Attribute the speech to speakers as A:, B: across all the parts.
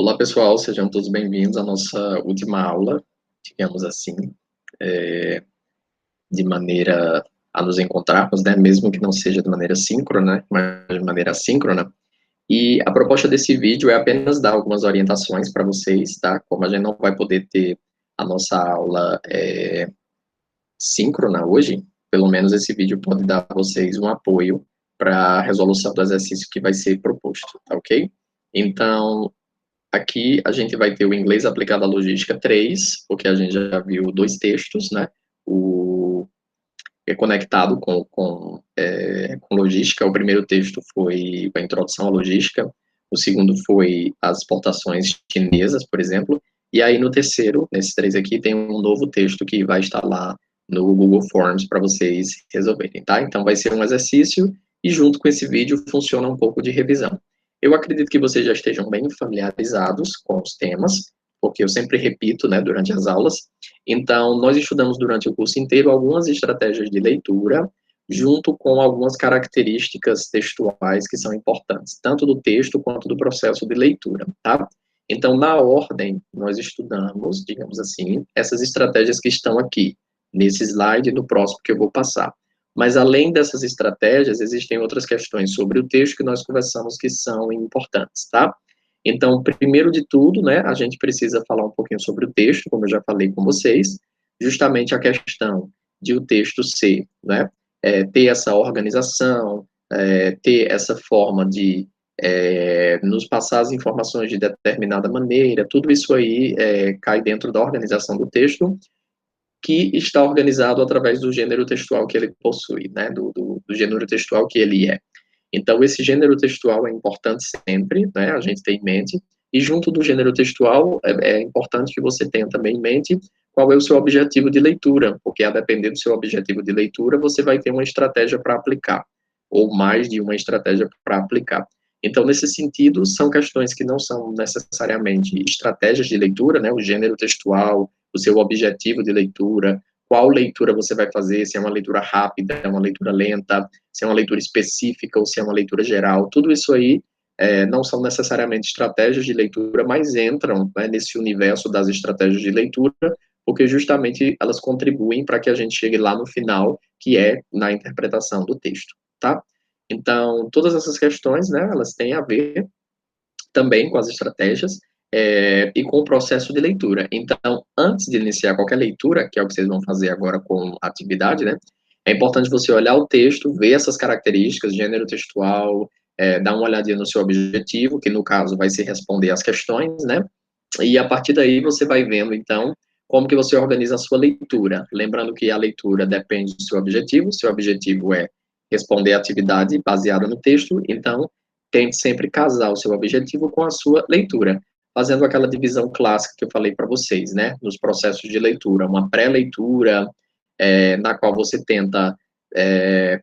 A: Olá, pessoal, sejam todos bem-vindos à nossa última aula, digamos assim, de maneira a nos encontrarmos, né, mesmo que não seja de maneira síncrona, mas de maneira assíncrona. E a proposta desse vídeo é apenas dar algumas orientações para vocês, tá? Como a gente não vai poder ter a nossa aula síncrona hoje, pelo menos esse vídeo pode dar a vocês um apoio para a resolução do exercício que vai ser proposto, tá ok? Então, aqui a gente vai ter o inglês aplicado à logística 3, porque a gente já viu dois textos, né? O é conectado com logística. O primeiro texto foi a introdução à logística, o segundo foi as exportações chinesas, por exemplo, e aí no terceiro, nesses três aqui, tem um novo texto que vai estar lá no Google Forms para vocês resolverem, tá? Então vai ser um exercício e junto com esse vídeo funciona um pouco de revisão. Eu acredito que vocês já estejam bem familiarizados com os temas, porque eu sempre repito, né, durante as aulas. Então, nós estudamos durante o curso inteiro algumas estratégias de leitura, junto com algumas características textuais que são importantes, tanto do texto quanto do processo de leitura, tá? Então, na ordem, nós estudamos, digamos assim, essas estratégias que estão aqui, nesse slide e no próximo que eu vou passar. Mas, além dessas estratégias, existem outras questões sobre o texto que nós conversamos que são importantes, tá? Então, primeiro de tudo, né, a gente precisa falar um pouquinho sobre o texto, como eu já falei com vocês, justamente a questão de o texto ser, né, ter essa organização, ter essa forma de nos passar as informações de determinada maneira, tudo isso aí cai dentro da organização do texto, que está organizado através do gênero textual que ele possui, né, do gênero textual que ele é. Então, esse gênero textual é importante sempre, né, a gente ter em mente, e junto do gênero textual, é importante que você tenha também em mente qual é o seu objetivo de leitura, porque a depender do seu objetivo de leitura, você vai ter uma estratégia para aplicar, ou mais de uma estratégia para aplicar. Então, nesse sentido, são questões que não são necessariamente estratégias de leitura, né, o gênero textual, o seu objetivo de leitura, qual leitura você vai fazer, se é uma leitura rápida, é uma leitura lenta, se é uma leitura específica ou se é uma leitura geral, tudo isso aí não são necessariamente estratégias de leitura, mas entram, né, nesse universo das estratégias de leitura, porque justamente elas contribuem para que a gente chegue lá no final, que é na interpretação do texto, tá? Então, todas essas questões, né, elas têm a ver também com as estratégias e com o processo de leitura. Então, antes de iniciar qualquer leitura, que é o que vocês vão fazer agora com a atividade, né, é importante você olhar o texto, ver essas características, gênero textual, dar uma olhadinha no seu objetivo, que no caso vai ser responder as questões, né, e a partir daí você vai vendo, então, como que você organiza a sua leitura. Lembrando que a leitura depende do seu objetivo é responder a atividade baseada no texto, então, tente sempre casar o seu objetivo com a sua leitura, fazendo aquela divisão clássica que eu falei para vocês, né, nos processos de leitura, uma pré-leitura, na qual você tenta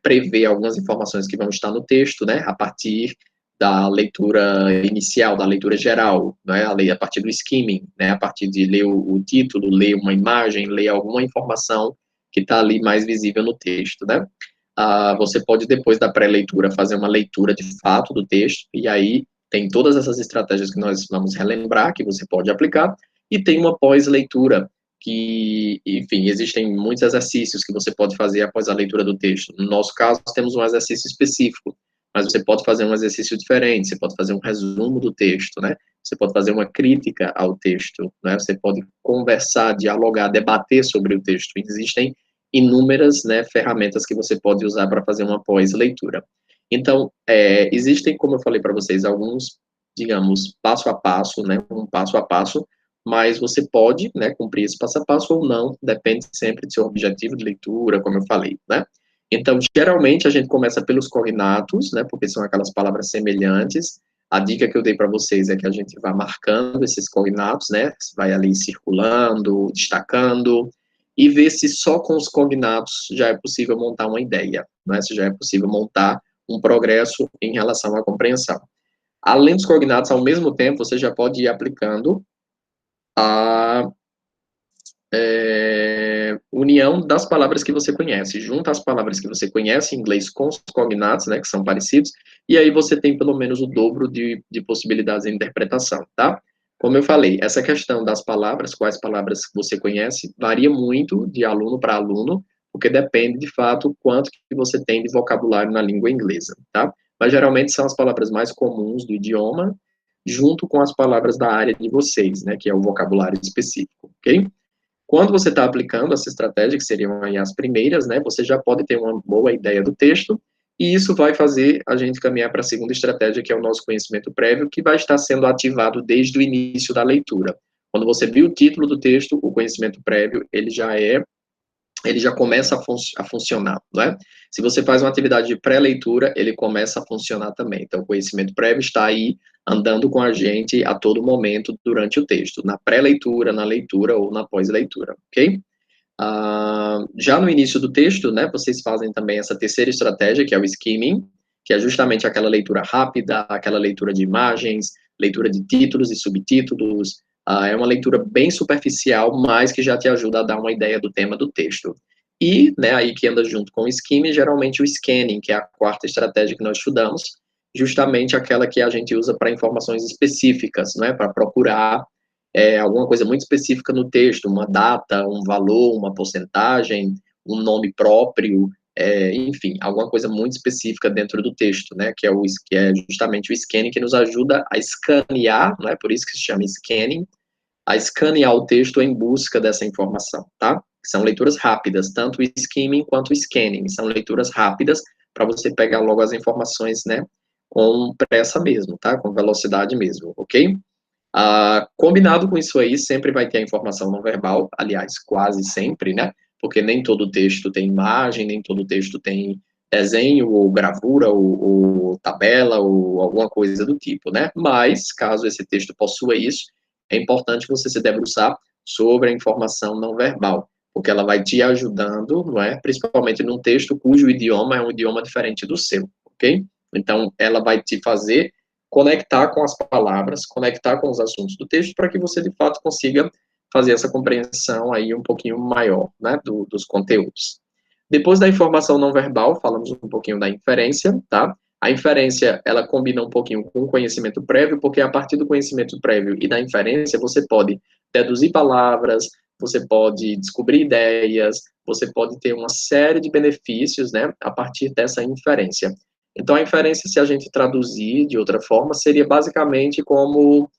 A: prever algumas informações que vão estar no texto, né, a partir da leitura inicial, da leitura geral, né, a partir do skimming, né, a partir de ler o título, ler uma imagem, ler alguma informação que está ali mais visível no texto, né. Você pode, depois da pré-leitura, fazer uma leitura de fato do texto, e aí tem todas essas estratégias que nós vamos relembrar, que você pode aplicar, e tem uma pós-leitura, que, enfim, existem muitos exercícios que você pode fazer após a leitura do texto. No nosso caso, temos um exercício específico, mas você pode fazer um exercício diferente, você pode fazer um resumo do texto, né? Você pode fazer uma crítica ao texto, né? Você pode conversar, dialogar, debater sobre o texto. Existem inúmeras, né, ferramentas que você pode usar para fazer uma pós-leitura. Então, existem, como eu falei para vocês, alguns, digamos, passo a passo, né, um passo a passo, mas você pode, né, cumprir esse passo a passo ou não, depende sempre do seu objetivo de leitura, como eu falei, né. Então, geralmente, a gente começa pelos cognatos, né, porque são aquelas palavras semelhantes. A dica que eu dei para vocês é que a gente vá marcando esses cognatos, né, vai ali circulando, destacando, e ver se só com os cognatos já é possível montar uma ideia, né, se já é possível montar um progresso em relação à compreensão. Além dos cognatos, ao mesmo tempo, você já pode ir aplicando a união das palavras que você conhece. Junta as palavras que você conhece em inglês com os cognatos, né, que são parecidos, e aí você tem pelo menos o dobro de possibilidades de interpretação, tá? Como eu falei, essa questão das palavras, quais palavras você conhece, varia muito de aluno para aluno, porque depende, de fato, quanto que você tem de vocabulário na língua inglesa, tá? Mas, geralmente, são as palavras mais comuns do idioma, junto com as palavras da área de vocês, né, que é o vocabulário específico, ok? Quando você está aplicando essa estratégia, que seriam aí as primeiras, né, você já pode ter uma boa ideia do texto, e isso vai fazer a gente caminhar para a segunda estratégia, que é o nosso conhecimento prévio, que vai estar sendo ativado desde o início da leitura. Quando você viu o título do texto, o conhecimento prévio, ele já começa a funcionar, não é? Se você faz uma atividade de pré-leitura, ele começa a funcionar também. Então, o conhecimento prévio está aí andando com a gente a todo momento durante o texto, na pré-leitura, na leitura ou na pós-leitura, ok? Já no início do texto, né, vocês fazem também essa terceira estratégia, que é o skimming, que é justamente aquela leitura rápida, aquela leitura de imagens, leitura de títulos e subtítulos, é uma leitura bem superficial, mas que já te ajuda a dar uma ideia do tema do texto. E, né, aí que anda junto com o skimming, geralmente o scanning, que é a quarta estratégia que nós estudamos, justamente aquela que a gente usa para informações específicas, né, para procurar alguma coisa muito específica no texto, uma data, um valor, uma porcentagem, um nome próprio, enfim, alguma coisa muito específica dentro do texto, né, que é justamente o scanning que nos ajuda a escanear, não é por isso que se chama scanning, a escanear o texto em busca dessa informação, tá? São leituras rápidas, tanto o skimming quanto o scanning, são leituras rápidas para você pegar logo as informações, né, com pressa mesmo, tá? Com velocidade mesmo, ok? Combinado com isso aí, sempre vai ter a informação não verbal, aliás, quase sempre, né? Porque nem todo texto tem imagem, nem todo texto tem desenho, ou gravura, ou tabela, ou alguma coisa do tipo, né? Mas, caso esse texto possua isso, é importante você se debruçar sobre a informação não verbal, porque ela vai te ajudando, não é? Principalmente num texto cujo idioma é um idioma diferente do seu, ok? Então, ela vai te fazer conectar com as palavras, conectar com os assuntos do texto, para que você, de fato, consiga fazer essa compreensão aí um pouquinho maior, né, dos conteúdos. Depois da informação não verbal, falamos um pouquinho da inferência, tá? A inferência, ela combina um pouquinho com o conhecimento prévio, porque a partir do conhecimento prévio e da inferência, você pode deduzir palavras, você pode descobrir ideias, você pode ter uma série de benefícios, né, a partir dessa inferência. Então, a inferência, se a gente traduzir de outra forma, seria basicamente como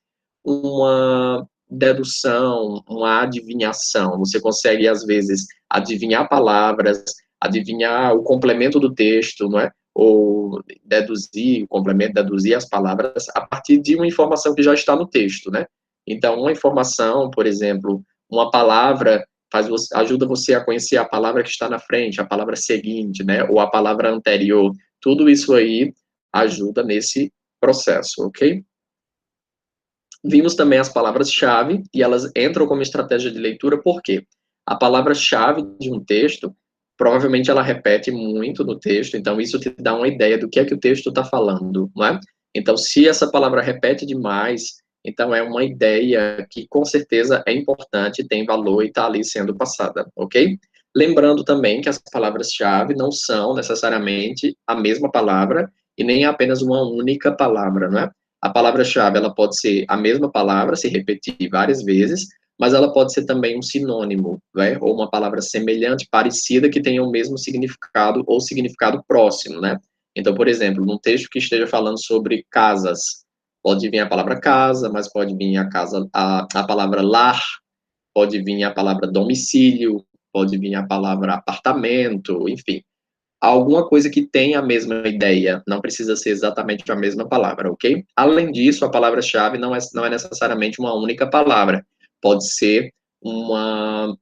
A: uma dedução, uma adivinhação. Você consegue, às vezes, adivinhar palavras, adivinhar o complemento do texto, não é? Ou deduzir o complemento, deduzir as palavras a partir de uma informação que já está no texto, né? Então, uma informação, por exemplo, uma palavra ajuda você a conhecer a palavra que está na frente, a palavra seguinte, né? Ou a palavra anterior. Tudo isso aí ajuda nesse processo, ok? Vimos também as palavras-chave, e elas entram como estratégia de leitura, por quê? A palavra-chave de um texto, provavelmente ela repete muito no texto, então isso te dá uma ideia do que é que o texto está falando, não é? Então, se essa palavra repete demais, então é uma ideia que com certeza é importante, tem valor e está ali sendo passada, ok? Lembrando também que as palavras-chave não são necessariamente a mesma palavra e nem apenas uma única palavra, não é? A palavra-chave, ela pode ser a mesma palavra, se repetir várias vezes, mas ela pode ser também um sinônimo, né? Ou uma palavra semelhante, parecida, que tenha o mesmo significado ou significado próximo, né? Então, por exemplo, num texto que esteja falando sobre casas, pode vir a palavra casa, mas pode vir a palavra lar, pode vir a palavra domicílio, pode vir a palavra apartamento, enfim, alguma coisa que tenha a mesma ideia, não precisa ser exatamente a mesma palavra, ok? Além disso, a palavra-chave não é necessariamente uma única palavra, pode ser um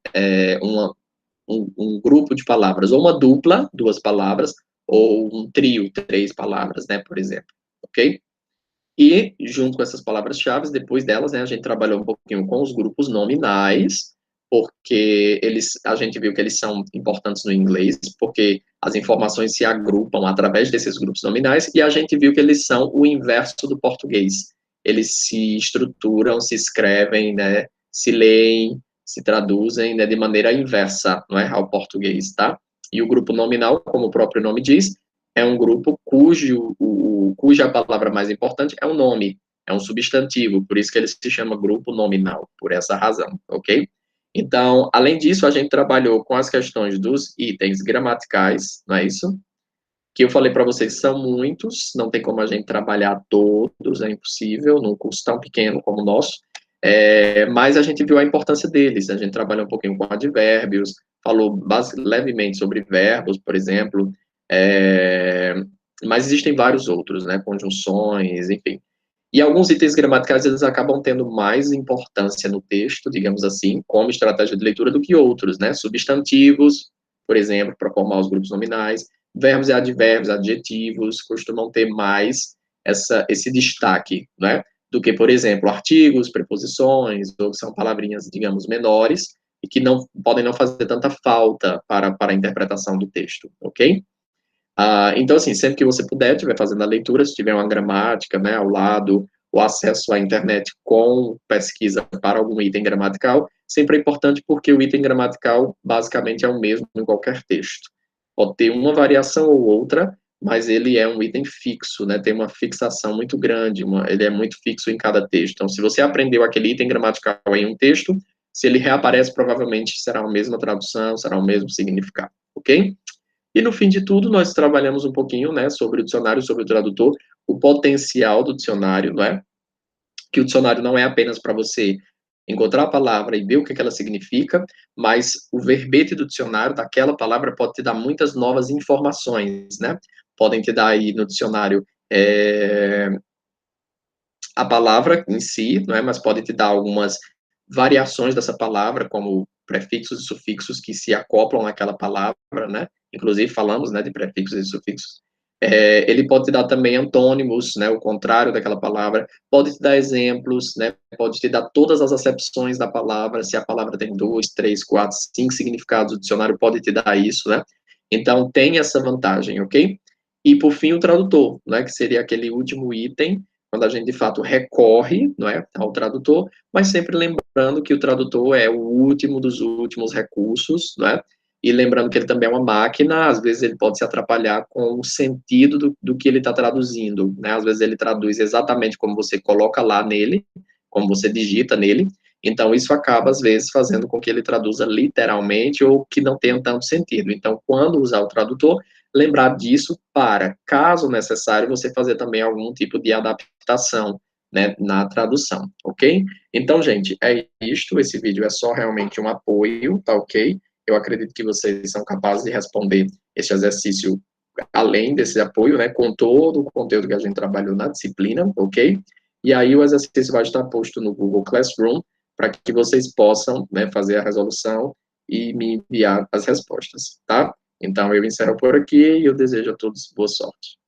A: grupo de palavras, ou uma dupla, duas palavras, ou um trio, três palavras, né, por exemplo, ok? E, junto com essas palavras-chave, depois delas, né, a gente trabalhou um pouquinho com os grupos nominais, porque a gente viu que eles são importantes no inglês, porque as informações se agrupam através desses grupos nominais, e a gente viu que eles são o inverso do português. Eles se estruturam, se escrevem, né, se leem, se traduzem, né, de maneira inversa, não é, ao português, tá? E o grupo nominal, como o próprio nome diz, é um grupo cuja palavra mais importante é o nome. é um substantivo, por isso que ele se chama grupo nominal, por essa razão, ok? Então, além disso, a gente trabalhou com as questões dos itens gramaticais, não é isso? Que eu falei para vocês são muitos, não tem como a gente trabalhar todos, é impossível, num curso tão pequeno como o nosso, mas a gente viu a importância deles, a gente trabalhou um pouquinho com advérbios, falou levemente sobre verbos, por exemplo, mas existem vários outros, né, conjunções, enfim. E alguns itens gramaticais, eles acabam tendo mais importância no texto, digamos assim, como estratégia de leitura do que outros, né, substantivos, por exemplo, para formar os grupos nominais, verbos e advérbios, adjetivos, costumam ter mais esse destaque, né, do que, por exemplo, artigos, preposições, ou que são palavrinhas, digamos, menores, e que não podem não fazer tanta falta para a interpretação do texto, ok? Então, assim, sempre que você puder, estiver fazendo a leitura, se tiver uma gramática, né, ao lado, o acesso à internet com pesquisa para algum item gramatical, sempre é importante porque o item gramatical basicamente é o mesmo em qualquer texto. Pode ter uma variação ou outra, mas ele é um item fixo, né, tem uma fixação muito grande, ele é muito fixo em cada texto. Então, se você aprendeu aquele item gramatical em um texto, se ele reaparece, provavelmente será a mesma tradução, será o mesmo significado, ok? E no fim de tudo, nós trabalhamos um pouquinho, né, sobre o dicionário, sobre o tradutor, o potencial do dicionário, não é? Que o dicionário não é apenas para você encontrar a palavra e ver o que ela significa, mas o verbete do dicionário daquela palavra pode te dar muitas novas informações, né? Podem te dar aí no dicionário a palavra em si, não é? Mas pode te dar algumas variações dessa palavra, como prefixos e sufixos que se acoplam naquela palavra, né? Inclusive falamos, né, de prefixos e sufixos. Ele pode te dar também antônimos, né, o contrário daquela palavra, pode te dar exemplos, né, pode te dar todas as acepções da palavra, se a palavra tem 2, 3, 4, 5 significados, o dicionário pode te dar isso, né? Então, tem essa vantagem, ok? E, por fim, o tradutor, né, que seria aquele último item, quando a gente, de fato, recorre, não é, ao tradutor, mas sempre lembrando que o tradutor é o último dos últimos recursos, não é? E lembrando que ele também é uma máquina, às vezes ele pode se atrapalhar com o sentido do que ele está traduzindo, né? Às vezes ele traduz exatamente como você coloca lá nele, como você digita nele, então isso acaba, às vezes, fazendo com que ele traduza literalmente ou que não tenha tanto sentido. Então, quando usar o tradutor, lembrar disso para, caso necessário, você fazer também algum tipo de adaptação, né, na tradução, ok? Então, gente, é isto, esse vídeo é só realmente um apoio, tá ok? Eu acredito que vocês são capazes de responder esse exercício além desse apoio, né, com todo o conteúdo que a gente trabalhou na disciplina, ok? E aí o exercício vai estar posto no Google Classroom para que vocês possam, né, fazer a resolução e me enviar as respostas, tá? Então, eu encerro por aqui e eu desejo a todos boa sorte.